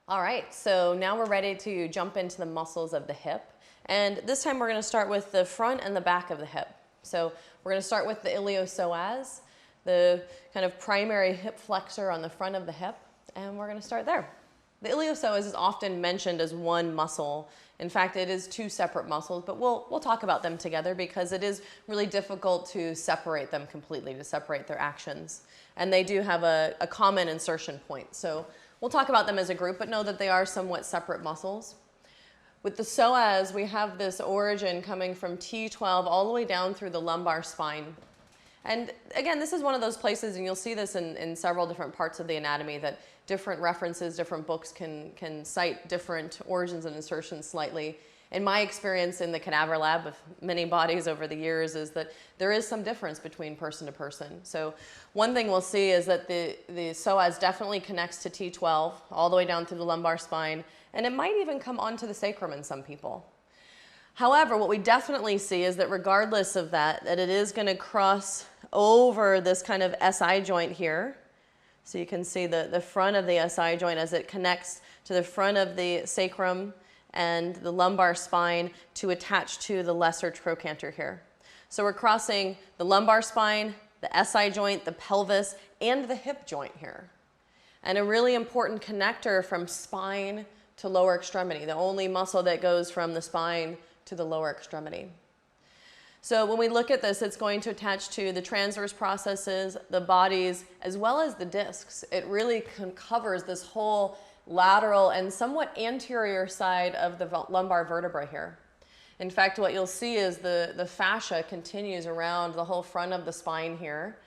All right, so now we're ready to jump into the muscles of the hip. And this time we're going to start with the front and the back of the hip. So we're going to start with the iliopsoas, the kind of primary hip flexor on the front of the hip, and we're going to start there. The iliopsoas is often mentioned as one muscle. In fact, it is two separate muscles, but we'll talk about them together because it is really difficult to separate them completely, to separate their actions. And they do have a common insertion point. So we'll talk about them as a group, but know that they are somewhat separate muscles. With the psoas, we have this origin coming from T12 all the way down through the lumbar spine. And again, this is one of those places, and you'll see this in several different parts of the anatomy, that different references, different books can cite different origins and insertions slightly. In my experience in the cadaver lab of many bodies over the years is that there is some difference between person to person. So one thing we'll see is that the psoas definitely connects to T12 all the way down through the lumbar spine, and it might even come onto the sacrum in some people. However, what we definitely see is that regardless of that it is going to cross over this kind of SI joint here. So you can see the front of the SI joint as it connects to the front of the sacrum and the lumbar spine to attach to the lesser trochanter here. So we're crossing the lumbar spine, the SI joint, the pelvis, and the hip joint here. And a really important connector from spine to lower extremity, the only muscle that goes from the spine to the lower extremity. So when we look at this, it's going to attach to the transverse processes, the bodies, as well as the discs. It really covers this whole lateral and somewhat anterior side of the lumbar vertebra here. In fact, what you'll see is the fascia continues around the whole front of the spine here,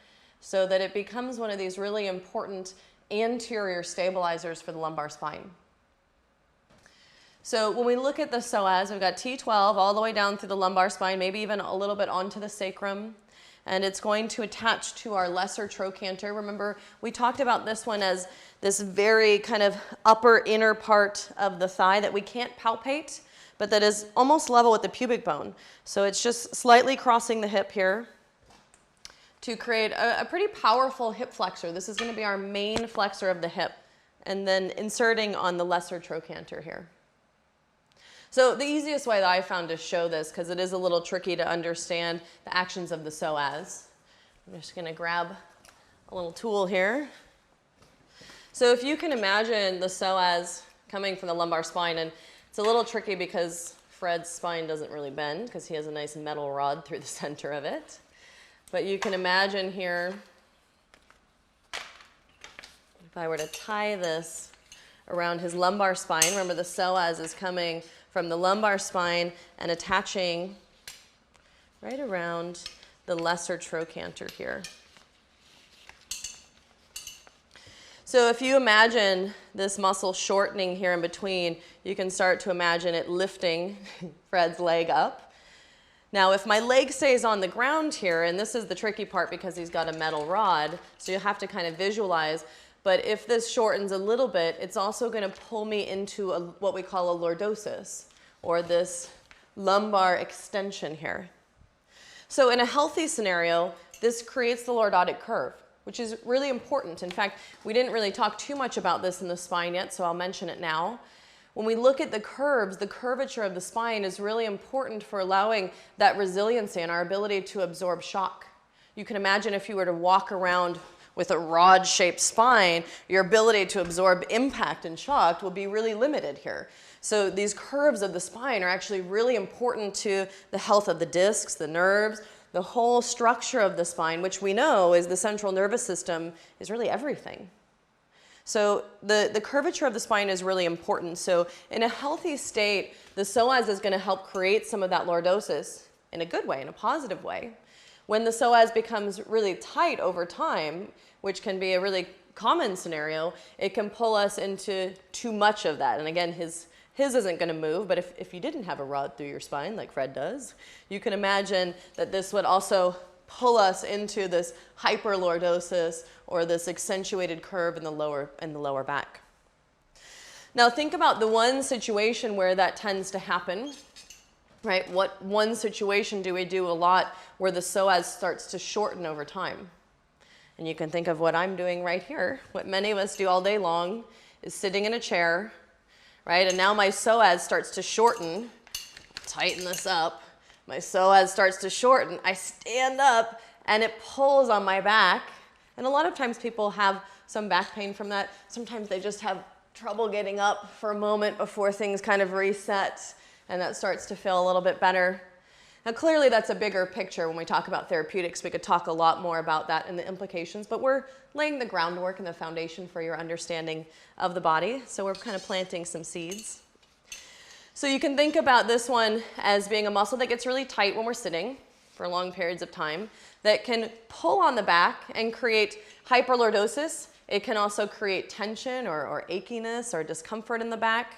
so that it becomes one of these really important anterior stabilizers for the lumbar spine. So when we look at the psoas, we've got T12 all the way down through the lumbar spine, maybe even a little bit onto the sacrum. And it's going to attach to our lesser trochanter. Remember, we talked about this one as this very kind of upper inner part of the thigh that we can't palpate, but that is almost level with the pubic bone. So it's just slightly crossing the hip here to create a pretty powerful hip flexor. This is going to be our main flexor of the hip, and then inserting on the lesser trochanter here. So the easiest way that I found to show this, because it is a little tricky to understand the actions of the psoas, I'm just going to grab a little tool here. So if you can imagine the psoas coming from the lumbar spine, and it's a little tricky because Fred's spine doesn't really bend because he has a nice metal rod through the center of it. But you can imagine here, if I were to tie this around his lumbar spine, remember the psoas is coming from the lumbar spine and attaching right around the lesser trochanter here. So if you imagine this muscle shortening here in between, you can start to imagine it lifting Fred's leg up. Now, if my leg stays on the ground here, and this is the tricky part because he's got a metal rod, so you have to kind of visualize, but if this shortens a little bit, it's also going to pull me into what we call a lordosis, or this lumbar extension here. So in a healthy scenario, this creates the lordotic curve, which is really important. In fact, we didn't really talk too much about this in the spine yet, so I'll mention it now. When we look at the curves, the curvature of the spine is really important for allowing that resiliency and our ability to absorb shock. You can imagine if you were to walk around with a rod-shaped spine, your ability to absorb impact and shock will be really limited here. So these curves of the spine are actually really important to the health of the discs, the nerves, the whole structure of the spine, which we know is the central nervous system, is really everything. So the curvature of the spine is really important. So in a healthy state, the psoas is going to help create some of that lordosis in a good way, in a positive way. When the psoas becomes really tight over time, which can be a really common scenario, it can pull us into too much of that. And again, his isn't going to move, but if you didn't have a rod through your spine like Fred does, you can imagine that this would also pull us into this hyperlordosis or this accentuated curve in the lower back. Now think about the one situation where that tends to happen, right? What one situation do we do a lot where the psoas starts to shorten over time? And you can think of what I'm doing right here. What many of us do all day long is sitting in a chair right? And now my psoas starts to shorten. Tighten this up. My psoas starts to shorten. I stand up and it pulls on my back. And a lot of times people have some back pain from that. Sometimes they just have trouble getting up for a moment before things kind of reset, and that starts to feel a little bit better. Now clearly that's a bigger picture. When we talk about therapeutics, we could talk a lot more about that and the implications, but we're laying the groundwork and the foundation for your understanding of the body. So we're kind of planting some seeds. So you can think about this one as being a muscle that gets really tight when we're sitting for long periods of time, that can pull on the back and create hyperlordosis. It can also create tension or achiness or discomfort in the back.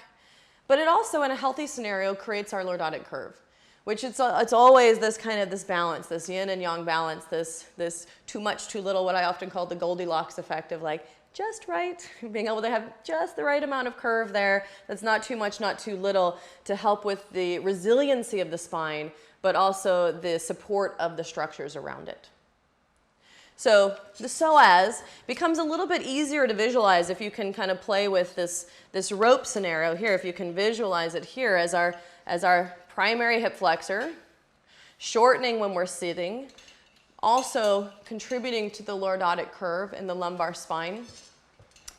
But it also, in a healthy scenario, creates our lordotic curve, which it's always this kind of this balance, this yin and yang balance, this too much, too little, what I often call the Goldilocks effect of like just right, being able to have just the right amount of curve there that's not too much, not too little, to help with the resiliency of the spine, but also the support of the structures around it. So the psoas becomes a little bit easier to visualize if you can kind of play with this rope scenario here, if you can visualize it here as our primary hip flexor, shortening when we're sitting, also contributing to the lordotic curve in the lumbar spine.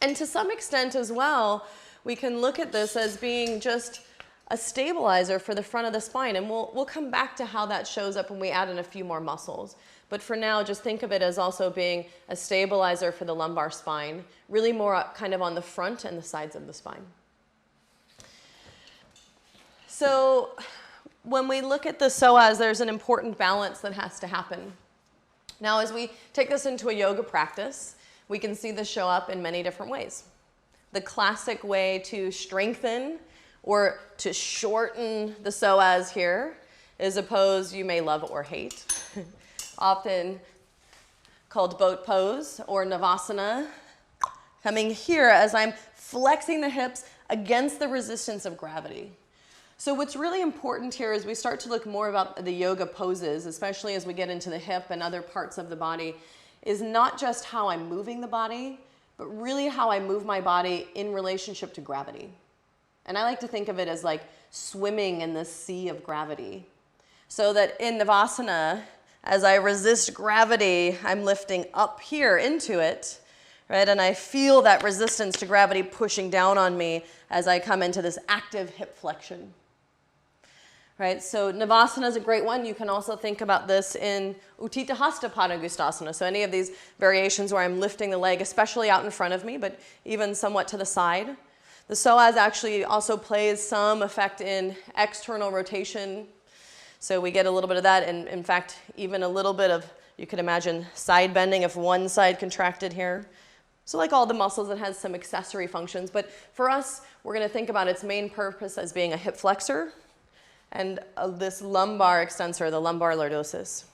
And to some extent as well, we can look at this as being just a stabilizer for the front of the spine. And we'll come back to how that shows up when we add in a few more muscles. But for now, just think of it as also being a stabilizer for the lumbar spine, really more kind of on the front and the sides of the spine. So when we look at the psoas, there's an important balance that has to happen. Now, as we take this into a yoga practice, we can see this show up in many different ways. The classic way to strengthen or to shorten the psoas here is a pose you may love or hate, often called boat pose or navasana. Coming here as I'm flexing the hips against the resistance of gravity. So what's really important here is we start to look more about the yoga poses, especially as we get into the hip and other parts of the body, is not just how I'm moving the body, but really how I move my body in relationship to gravity. And I like to think of it as like swimming in the sea of gravity. So that in Navasana, as I resist gravity, I'm lifting up here into it, right? And I feel that resistance to gravity pushing down on me as I come into this active hip flexion. Right, so Navasana is a great one. You can also think about this in Utthita Hasta Padangusthasana. So any of these variations where I'm lifting the leg, especially out in front of me, but even somewhat to the side. The psoas actually also plays some effect in external rotation. So we get a little bit of that, and in fact, even a little bit of, you could imagine, side bending if one side contracted here. So like all the muscles, it has some accessory functions. But for us, we're going to think about its main purpose as being a hip flexor and this lumbar extensor, the lumbar lordosis.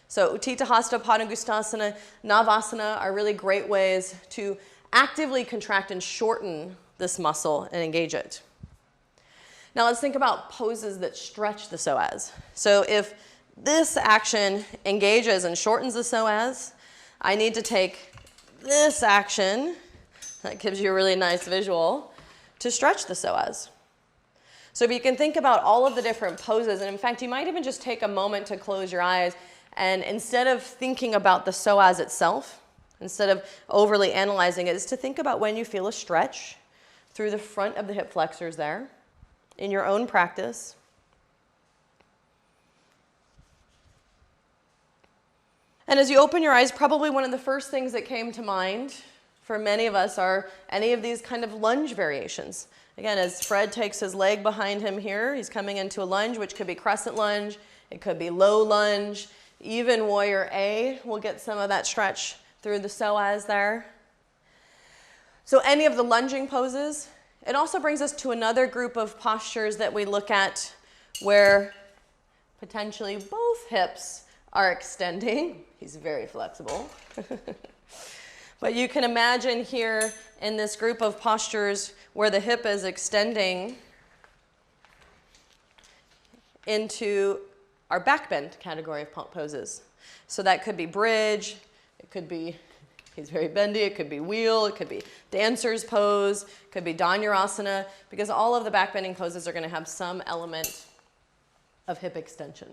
So Utthita Hasta Padangusthasana, Navasana are really great ways to actively contract and shorten this muscle and engage it. Now let's think about poses that stretch the psoas. So if this action engages and shortens the psoas, I need to take this action, that gives you a really nice visual, to stretch the psoas. So if you can think about all of the different poses, and in fact, you might even just take a moment to close your eyes, and instead of thinking about the psoas itself, instead of overly analyzing it, is to think about when you feel a stretch through the front of the hip flexors there in your own practice. And as you open your eyes, probably one of the first things that came to mind for many of us are any of these kind of lunge variations. Again, as Fred takes his leg behind him here, he's coming into a lunge, which could be crescent lunge, it could be low lunge, even warrior A will get some of that stretch through the psoas there. So any of the lunging poses. It also brings us to another group of postures that we look at where potentially both hips are extending. He's very flexible. But you can imagine here in this group of postures where the hip is extending into our back bend category of poses. So that could be bridge, it could be He's very bendy. It could be wheel. It could be dancer's pose. It could be Dhanurasana, because all of the back bending poses are going to have some element of hip extension.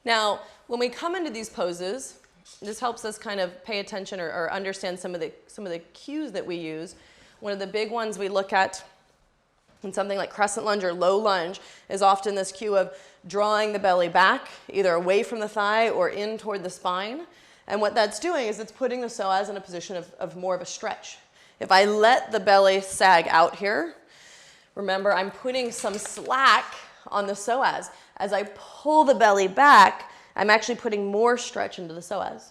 Now, when we come into these poses, this helps us kind of pay attention or understand some of the cues that we use. One of the big ones we look at in something like crescent lunge or low lunge is often this cue of drawing the belly back, either away from the thigh or in toward the spine. And what that's doing is it's putting the psoas in a position of more of a stretch. If I let the belly sag out here, remember I'm putting some slack on the psoas. As I pull the belly back, I'm actually putting more stretch into the psoas.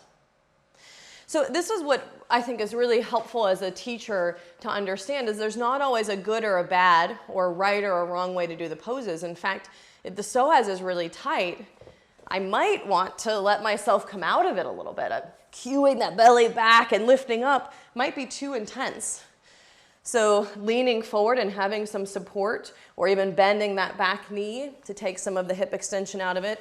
So this is what I think is really helpful as a teacher to understand, is there's not always a good or a bad or a right or a wrong way to do the poses. In fact, if the psoas is really tight, I might want to let myself come out of it a little bit. Cueing that belly back and lifting up might be too intense. So leaning forward and having some support, or even bending that back knee to take some of the hip extension out of it.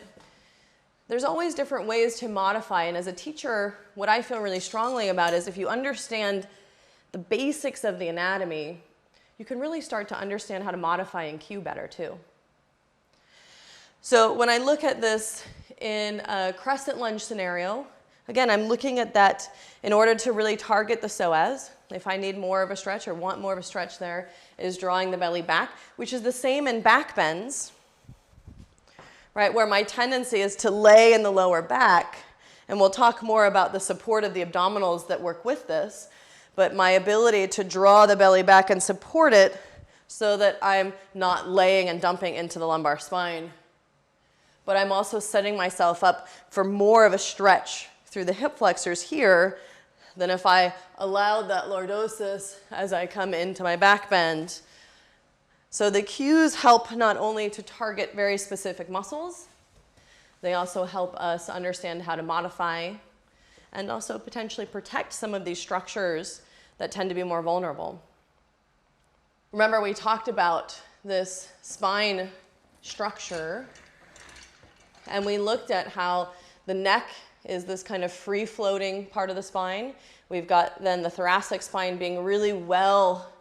There's always different ways to modify, and as a teacher, what I feel really strongly about is if you understand the basics of the anatomy, you can really start to understand how to modify and cue better too. So when I look at this in a crescent lunge scenario, again, I'm looking at that in order to really target the psoas. If I need more of a stretch or want more of a stretch there, is drawing the belly back, which is the same in back bends, right, where my tendency is to lay in the lower back. And we'll talk more about the support of the abdominals that work with this, but my ability to draw the belly back and support it so that I'm not laying and dumping into the lumbar spine. But I'm also setting myself up for more of a stretch through the hip flexors here than if I allowed that lordosis as I come into my back bend. So the cues help not only to target very specific muscles, they also help us understand how to modify and also potentially protect some of these structures that tend to be more vulnerable. Remember, we talked about this spine structure, and we looked at how the neck is this kind of free-floating part of the spine. We've got then the thoracic spine being really well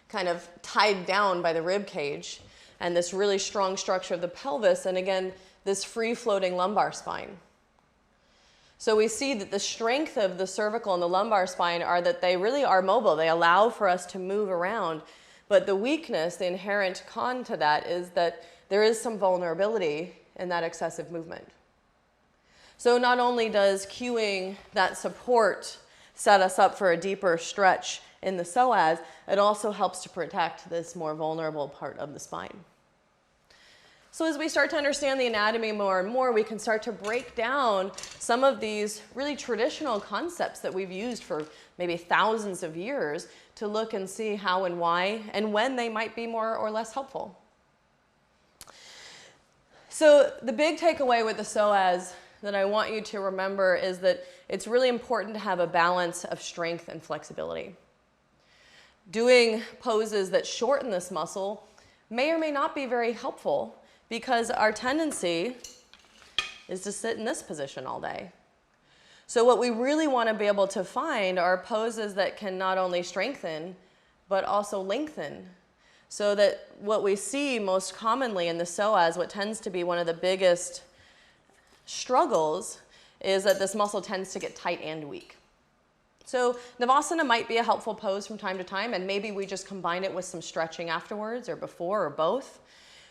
kind of tied down by the rib cage, and this really strong structure of the pelvis, and again, this free-floating lumbar spine. So we see that the strength of the cervical and the lumbar spine are that they really are mobile. They allow for us to move around, but the weakness, the inherent con to that, is that there is some vulnerability in that excessive movement. So not only does cueing that support set us up for a deeper stretch in the psoas, it also helps to protect this more vulnerable part of the spine. So as we start to understand the anatomy more and more, we can start to break down some of these really traditional concepts that we've used for maybe thousands of years to look and see how and why and when they might be more or less helpful. So the big takeaway with the psoas that I want you to remember is that it's really important to have a balance of strength and flexibility. Doing poses that shorten this muscle may or may not be very helpful because our tendency is to sit in this position all day. So what we really want to be able to find are poses that can not only strengthen, but also lengthen. So that what we see most commonly in the psoas, what tends to be one of the biggest struggles, is that this muscle tends to get tight and weak. So Navasana might be a helpful pose from time to time, and maybe we just combine it with some stretching afterwards or before or both.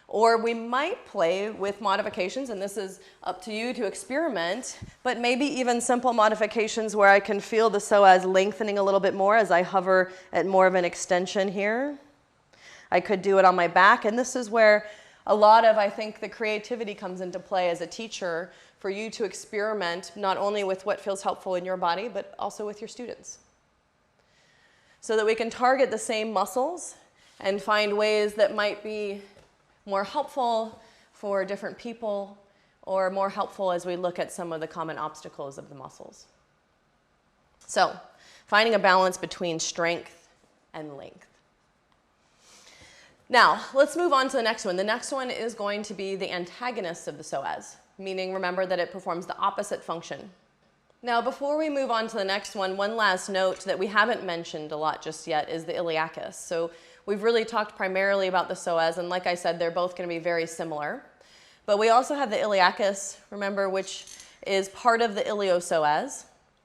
Or we might play with modifications, and this is up to you to experiment, but maybe even simple modifications where I can feel the psoas lengthening a little bit more as I hover at more of an extension here. I could do it on my back, and this is where a lot of, I think, the creativity comes into play as a teacher for you to experiment not only with what feels helpful in your body, but also with your students. So that we can target the same muscles and find ways that might be more helpful for different people or more helpful as we look at some of the common obstacles of the muscles. So, finding a balance between strength and length. Now, let's move on to the next one. The next one is going to be the antagonist of the psoas, meaning remember that it performs the opposite function. Now, before we move on to the next one last note that we haven't mentioned a lot just yet is the iliacus. So we've really talked primarily about the psoas, and like I said, they're both going to be very similar. But we also have the iliacus, remember, which is part of the iliopsoas.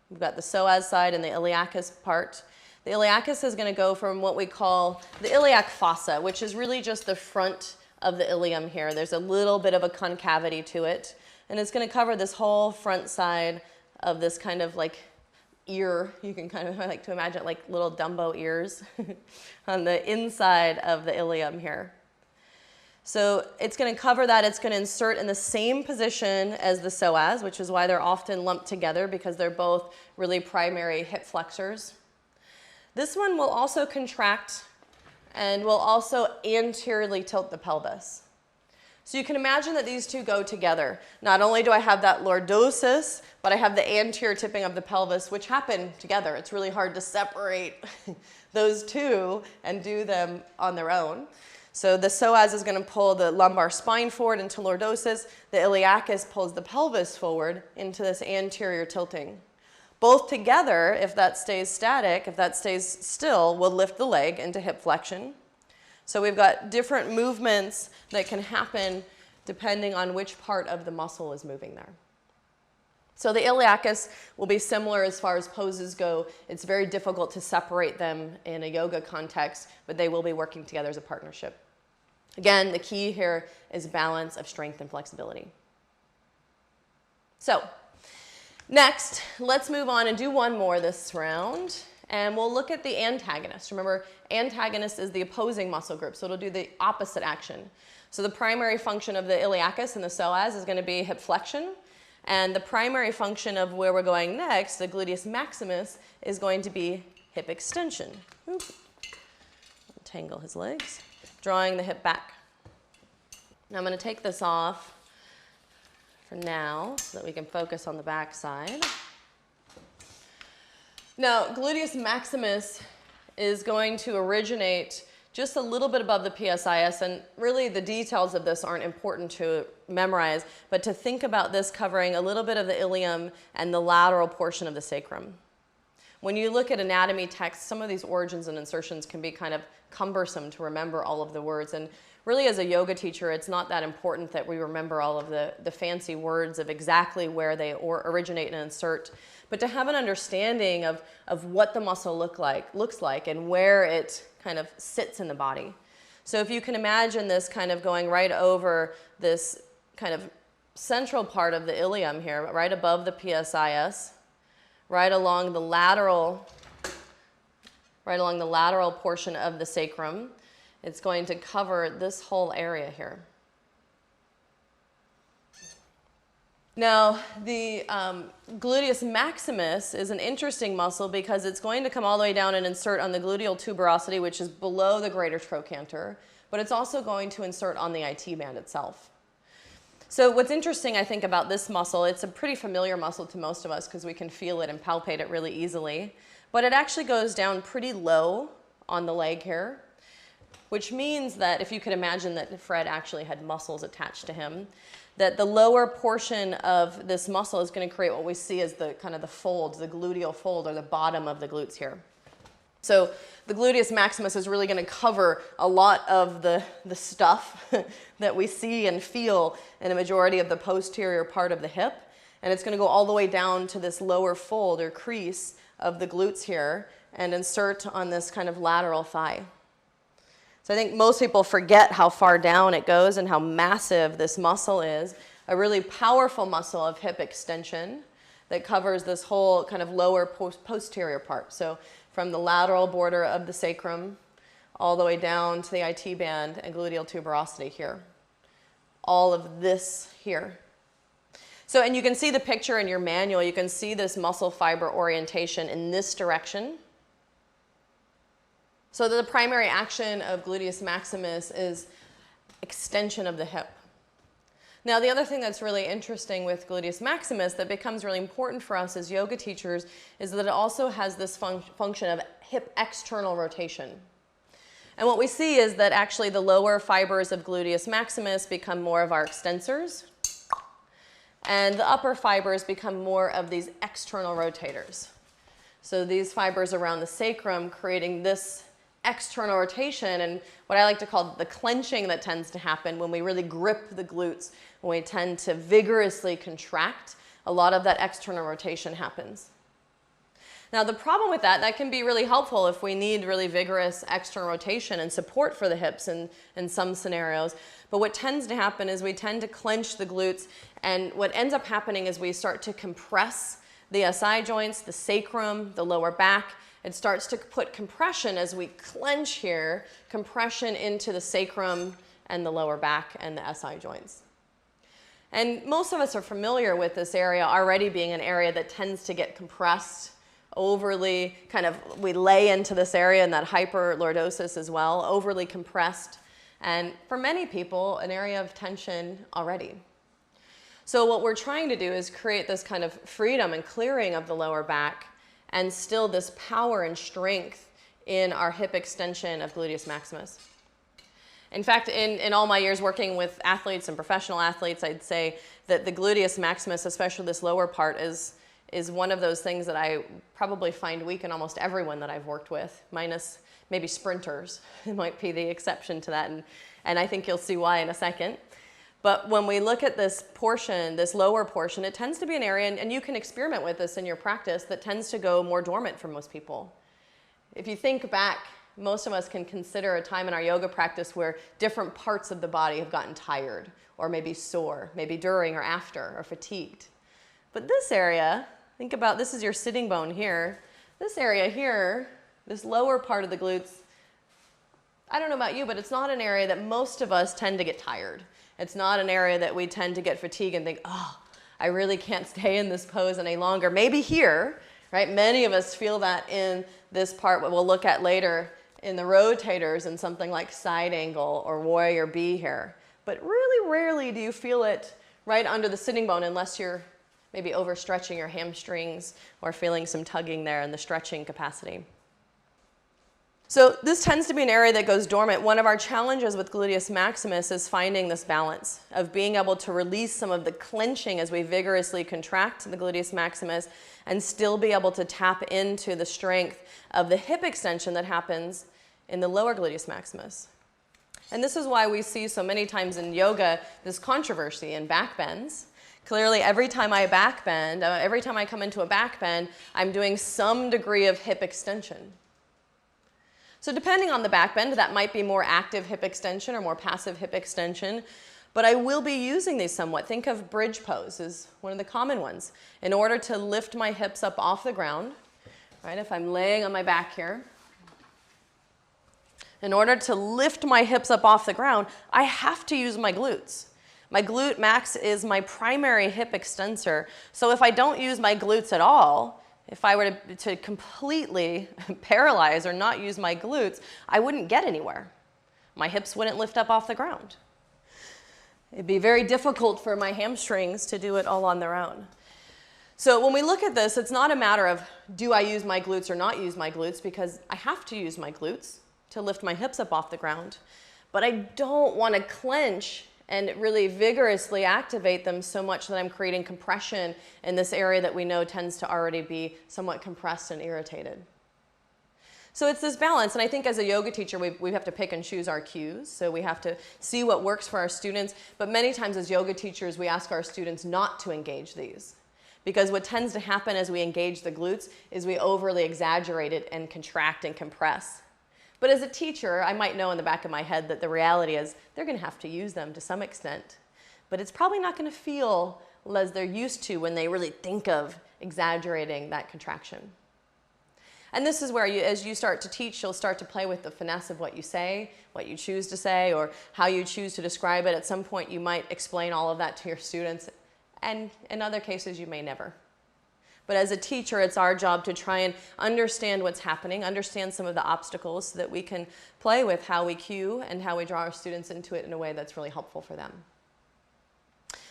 We've got the psoas side and the iliacus part. The iliacus is going to go from what we call the iliac fossa, which is really just the front of the ilium here. There's a little bit of a concavity to it, and it's going to cover this whole front side of this kind of like ear. You can kind of, I like to imagine like little Dumbo ears on the inside of the ilium here. So it's going to cover that. It's going to insert in the same position as the psoas, which is why they're often lumped together, because they're both really primary hip flexors. This one will also contract and will also anteriorly tilt the pelvis. So you can imagine that these two go together. Not only do I have that lordosis, but I have the anterior tipping of the pelvis, which happen together. It's really hard to separate those two and do them on their own. So the psoas is going to pull the lumbar spine forward into lordosis. The iliacus pulls the pelvis forward into this anterior tilting. Both together, if that stays static, if that stays still, will lift the leg into hip flexion. So we've got different movements that can happen depending on which part of the muscle is moving there. So the iliacus will be similar as far as poses go. It's very difficult to separate them in a yoga context, but they will be working together as a partnership. Again, the key here is balance of strength and flexibility. So next, let's move on and do one more this round. And we'll look at the antagonist. Remember, antagonist is the opposing muscle group, so it'll do the opposite action. So the primary function of the iliacus and the psoas is going to be hip flexion. And the primary function of where we're going next, the gluteus maximus, is going to be hip extension. Untangle his legs, drawing the hip back. Now I'm going to take this off for now so that we can focus on the back side. Now, gluteus maximus is going to originate just a little bit above the PSIS, and really the details of this aren't important to memorize, but to think about this covering a little bit of the ilium and the lateral portion of the sacrum. When you look at anatomy texts, some of these origins and insertions can be kind of cumbersome to remember all of the words, and really as a yoga teacher, it's not that important that we remember all of the fancy words of exactly where they originate and insert, but to have an understanding of what the muscle looks like and where it kind of sits in the body. So if you can imagine this kind of going right over this kind of central part of the ilium here, right above the PSIS, right along the lateral portion of the sacrum, it's going to cover this whole area here. Now, the gluteus maximus is an interesting muscle because it's going to come all the way down and insert on the gluteal tuberosity, which is below the greater trochanter, but it's also going to insert on the IT band itself. So what's interesting, I think, about this muscle, it's a pretty familiar muscle to most of us because we can feel it and palpate it really easily, but it actually goes down pretty low on the leg here, which means that if you could imagine that Fred actually had muscles attached to him, that the lower portion of this muscle is going to create what we see as the kind of the fold, the gluteal fold, or the bottom of the glutes here. So the gluteus maximus is really going to cover a lot of the stuff that we see and feel in a majority of the posterior part of the hip. And it's going to go all the way down to this lower fold or crease of the glutes here and insert on this kind of lateral thigh. So I think most people forget how far down it goes and how massive this muscle is. A really powerful muscle of hip extension that covers this whole kind of lower posterior part. So from the lateral border of the sacrum all the way down to the IT band and gluteal tuberosity here. All of this here. So, and you can see the picture in your manual. You can see this muscle fiber orientation in this direction. So the primary action of gluteus maximus is extension of the hip. Now, the other thing that's really interesting with gluteus maximus that becomes really important for us as yoga teachers is that it also has this function of hip external rotation. And what we see is that actually the lower fibers of gluteus maximus become more of our extensors, and the upper fibers become more of these external rotators. So these fibers around the sacrum creating this external rotation and what I like to call the clenching that tends to happen when we really grip the glutes, when we tend to vigorously contract, a lot of that external rotation happens. Now the problem with that can be really helpful if we need really vigorous external rotation and support for the hips in some scenarios. But what tends to happen is we tend to clench the glutes, and what ends up happening is we start to compress the SI joints, the sacrum, the lower back. It starts to put compression as we clench here, compression into the sacrum and the lower back and the SI joints. And most of us are familiar with this area already being an area that tends to get compressed overly, we lay into this area in that hyperlordosis as well, overly compressed. And for many people, an area of tension already. So what we're trying to do is create this kind of freedom and clearing of the lower back and still this power and strength in our hip extension of gluteus maximus. In fact, in all my years working with athletes and professional athletes, I'd say that the gluteus maximus, especially this lower part, is one of those things that I probably find weak in almost everyone that I've worked with, minus maybe sprinters. It might be the exception to that, and I think you'll see why in a second. But when we look at this portion, this lower portion, it tends to be an area, and you can experiment with this in your practice, that tends to go more dormant for most people. If you think back, most of us can consider a time in our yoga practice where different parts of the body have gotten tired, or maybe sore, maybe during or after, or fatigued. But this area, think about, this is your sitting bone here. This area here, this lower part of the glutes, I don't know about you, but it's not an area that most of us tend to get tired. It's not an area that we tend to get fatigued and think, oh, I really can't stay in this pose any longer. Maybe here, right? Many of us feel that in this part, what we'll look at later in the rotators and something like side angle or warrior B here. But really rarely do you feel it right under the sitting bone unless you're maybe overstretching your hamstrings or feeling some tugging there in the stretching capacity. So this tends to be an area that goes dormant. One of our challenges with gluteus maximus is finding this balance of being able to release some of the clenching as we vigorously contract the gluteus maximus and still be able to tap into the strength of the hip extension that happens in the lower gluteus maximus. And this is why we see so many times in yoga this controversy in back bends. Clearly, every time I back bend, every time I come into a back bend, I'm doing some degree of hip extension. So depending on the back bend, that might be more active hip extension or more passive hip extension, but I will be using these somewhat. Think of bridge pose as one of the common ones. In order to lift my hips up off the ground, right, if I'm laying on my back here, in order to lift my hips up off the ground, I have to use my glutes. My glute max is my primary hip extensor, so if I don't use my glutes at all, if I were to completely paralyze or not use my glutes, I wouldn't get anywhere. My hips wouldn't lift up off the ground. It'd be very difficult for my hamstrings to do it all on their own. So when we look at this, it's not a matter of do I use my glutes or not use my glutes, because I have to use my glutes to lift my hips up off the ground. But I don't want to clench and really vigorously activate them so much that I'm creating compression in this area that we know tends to already be somewhat compressed and irritated. So it's this balance, and I think as a yoga teacher, we have to pick and choose our cues. So we have to see what works for our students, but many times as yoga teachers, we ask our students not to engage these. Because what tends to happen as we engage the glutes is we overly exaggerate it and contract and compress. But as a teacher, I might know in the back of my head that the reality is they're going to have to use them to some extent. But it's probably not going to feel as they're used to when they really think of exaggerating that contraction. And this is where, as you start to teach, you'll start to play with the finesse of what you say, what you choose to say, or how you choose to describe it. At some point, you might explain all of that to your students, and in other cases, you may never. But as a teacher, it's our job to try and understand what's happening, understand some of the obstacles so that we can play with how we cue and how we draw our students into it in a way that's really helpful for them.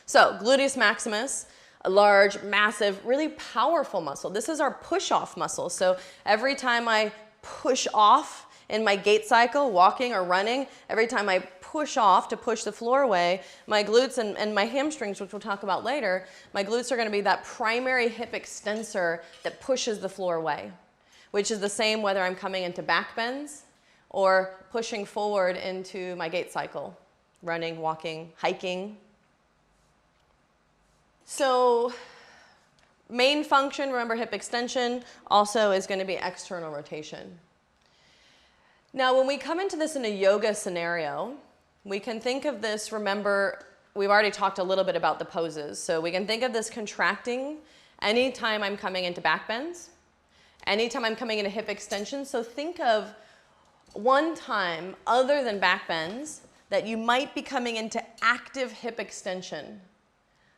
So gluteus maximus, a large, massive, really powerful muscle. This is our push-off muscle. So every time I push off in my gait cycle, walking or running, every time I push off to push the floor away, my glutes and my hamstrings, which we'll talk about later, my glutes are going to be that primary hip extensor that pushes the floor away, which is the same whether I'm coming into back bends or pushing forward into my gait cycle, running, walking, hiking. So main function, remember hip extension, also is going to be external rotation. Now, when we come into this in a yoga scenario, we can think of this, remember, we've already talked a little bit about the poses. So we can think of this contracting anytime I'm coming into back bends, anytime I'm coming into hip extension. So think of one time other than back bends that you might be coming into active hip extension,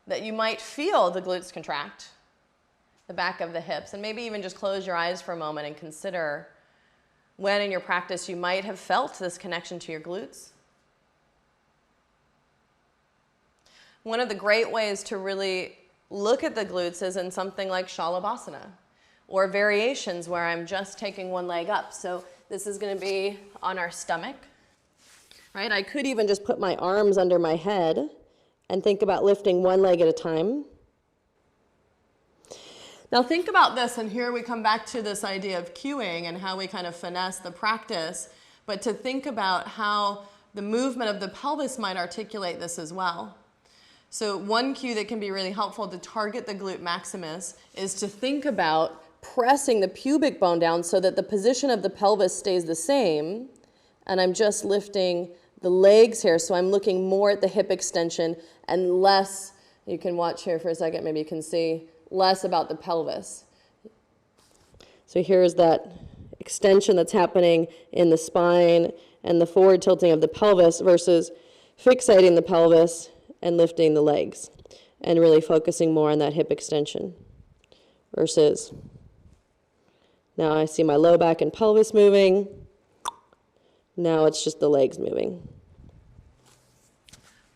that you might feel the glutes contract, the back of the hips, and maybe even just close your eyes for a moment and consider when in your practice you might have felt this connection to your glutes. One of the great ways to really look at the glutes is in something like Shalabhasana or variations where I'm just taking one leg up. So this is going to be on our stomach, right? I could even just put my arms under my head and think about lifting one leg at a time. Now think about this, and here we come back to this idea of cueing and how we kind of finesse the practice, but to think about how the movement of the pelvis might articulate this as well. So one cue that can be really helpful to target the glute maximus is to think about pressing the pubic bone down so that the position of the pelvis stays the same, and I'm just lifting the legs here, so I'm looking more at the hip extension and less, you can watch here for a second, maybe you can see, less about the pelvis. So here's that extension that's happening in the spine and the forward tilting of the pelvis versus fixating the pelvis and lifting the legs and really focusing more on that hip extension versus now I see my low back and pelvis moving. Now it's just the legs moving.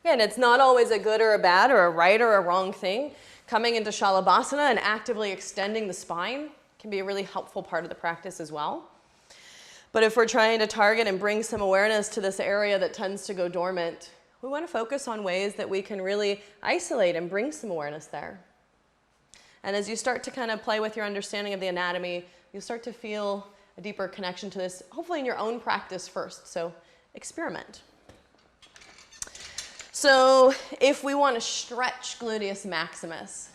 And it's not always a good or a bad or a right or a wrong thing. Coming into Shalabhasana and actively extending the spine can be a really helpful part of the practice as well. But if we're trying to target and bring some awareness to this area that tends to go dormant, we want to focus on ways that we can really isolate and bring some awareness there. And as you start to kind of play with your understanding of the anatomy, you'll start to feel a deeper connection to this, hopefully in your own practice first. So experiment. So if we want to stretch gluteus maximus,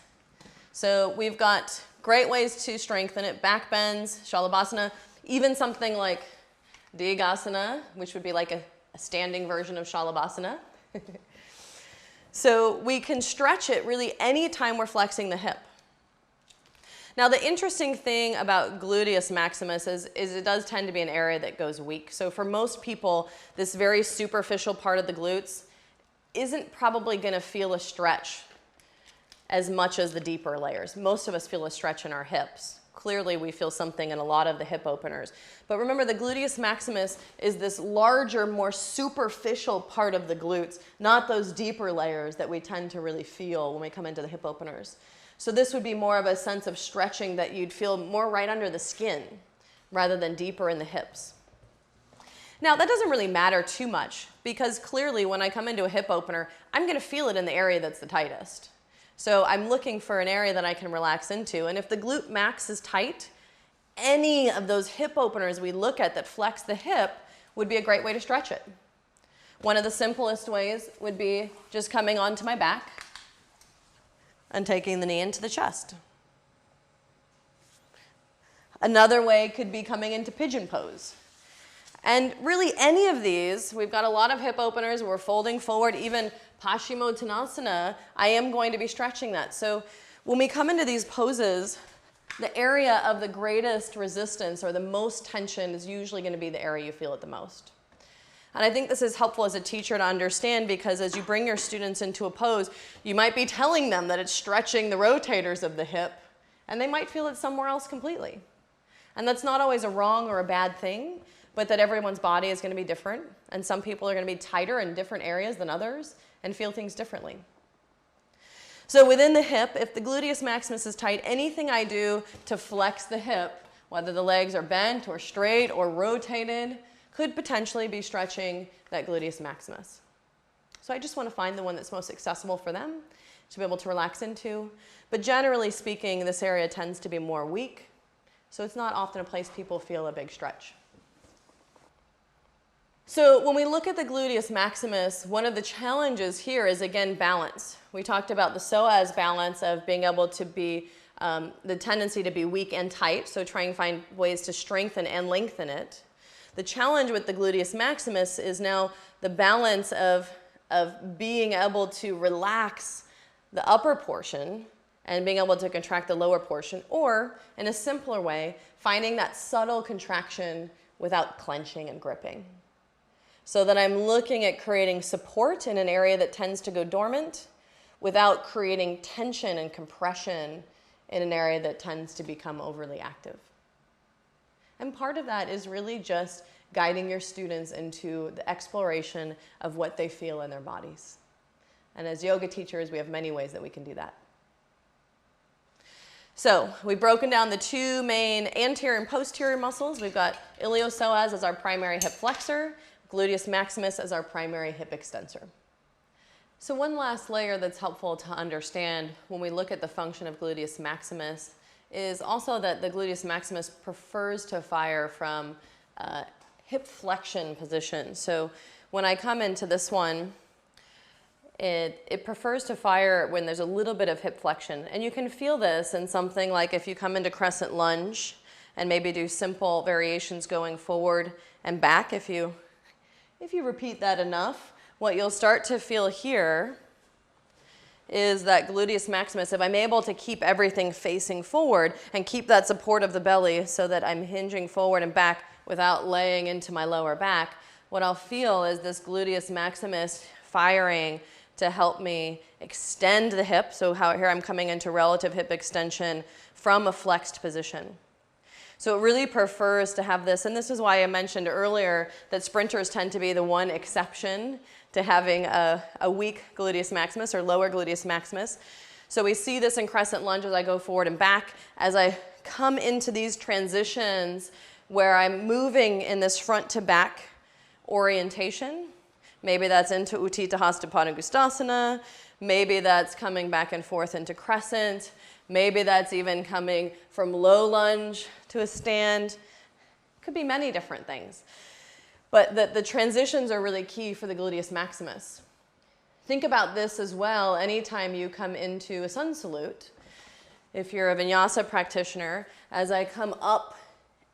so we've got great ways to strengthen it, back bends, Shalabhasana, even something like Digasana, which would be like a standing version of Shalabhasana. So we can stretch it really anytime we're flexing the hip. Now the interesting thing about gluteus maximus is it does tend to be an area that goes weak. So for most people, this very superficial part of the glutes isn't probably going to feel a stretch as much as the deeper layers. Most of us feel a stretch in our hips. Clearly, we feel something in a lot of the hip openers. But remember, the gluteus maximus is this larger, more superficial part of the glutes, not those deeper layers that we tend to really feel when we come into the hip openers. So this would be more of a sense of stretching that you'd feel more right under the skin rather than deeper in the hips. Now, that doesn't really matter too much because clearly when I come into a hip opener, I'm going to feel it in the area that's the tightest. So I'm looking for an area that I can relax into. And if the glute max is tight, any of those hip openers we look at that flex the hip would be a great way to stretch it. One of the simplest ways would be just coming onto my back and taking the knee into the chest. Another way could be coming into pigeon pose. And really any of these, we've got a lot of hip openers, we're folding forward, even Paschimottanasana, I am going to be stretching that. So when we come into these poses, the area of the greatest resistance or the most tension is usually going to be the area you feel it the most. And I think this is helpful as a teacher to understand because as you bring your students into a pose, you might be telling them that it's stretching the rotators of the hip, and they might feel it somewhere else completely. And that's not always a wrong or a bad thing, but that everyone's body is going to be different, and some people are going to be tighter in different areas than others and feel things differently. So within the hip, if the gluteus maximus is tight, anything I do to flex the hip, whether the legs are bent or straight or rotated, could potentially be stretching that gluteus maximus. So I just want to find the one that's most accessible for them to be able to relax into. But generally speaking, this area tends to be more weak, so it's not often a place people feel a big stretch. So when we look at the gluteus maximus, one of the challenges here is, again, balance. We talked about the psoas balance of being able to be, the tendency to be weak and tight, so trying to find ways to strengthen and lengthen it. The challenge with the gluteus maximus is now the balance of being able to relax the upper portion and being able to contract the lower portion, or in a simpler way, finding that subtle contraction without clenching and gripping. So that I'm looking at creating support in an area that tends to go dormant without creating tension and compression in an area that tends to become overly active. And part of that is really just guiding your students into the exploration of what they feel in their bodies. And as yoga teachers, we have many ways that we can do that. So we've broken down the two main anterior and posterior muscles. We've got iliopsoas as our primary hip flexor, gluteus maximus as our primary hip extensor. So one last layer that's helpful to understand when we look at the function of gluteus maximus is also that the gluteus maximus prefers to fire from hip flexion position. So when I come into this one, it prefers to fire when there's a little bit of hip flexion. And you can feel this in something like if you come into crescent lunge and maybe do simple variations going forward and back. If you repeat that enough, what you'll start to feel here is that gluteus maximus. If I'm able to keep everything facing forward and keep that support of the belly so that I'm hinging forward and back without laying into my lower back, what I'll feel is this gluteus maximus firing to help me extend the hip. So here I'm coming into relative hip extension from a flexed position. So it really prefers to have this, and this is why I mentioned earlier that sprinters tend to be the one exception to having a weak gluteus maximus or lower gluteus maximus. So we see this in crescent lunge as I go forward and back. As I come into these transitions where I'm moving in this front to back orientation, maybe that's into Utthita Hasta Padangusthasana, maybe that's coming back and forth into crescent, maybe that's even coming from low lunge to a stand. Could be many different things. But the transitions are really key for the gluteus maximus. Think about this as well anytime you come into a sun salute. If you're a vinyasa practitioner, as I come up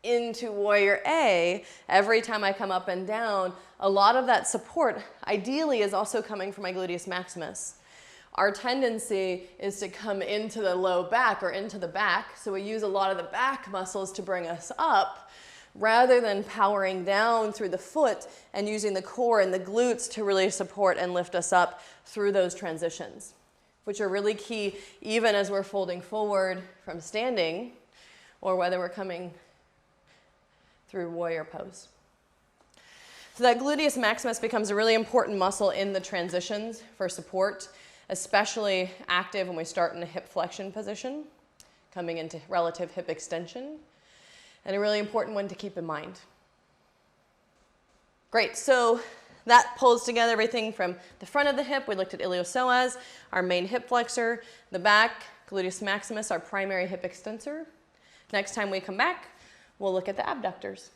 into warrior A, every time I come up and down, a lot of that support ideally is also coming from my gluteus maximus. Our tendency is to come into the low back or into the back, so we use a lot of the back muscles to bring us up rather than powering down through the foot and using the core and the glutes to really support and lift us up through those transitions, which are really key even as we're folding forward from standing or whether we're coming through warrior pose. So that gluteus maximus becomes a really important muscle in the transitions for support, especially active when we start in a hip flexion position, coming into relative hip extension, and a really important one to keep in mind. Great, so that pulls together everything from the front of the hip. We looked at iliopsoas, our main hip flexor, the back, gluteus maximus, our primary hip extensor. Next time we come back, we'll look at the abductors.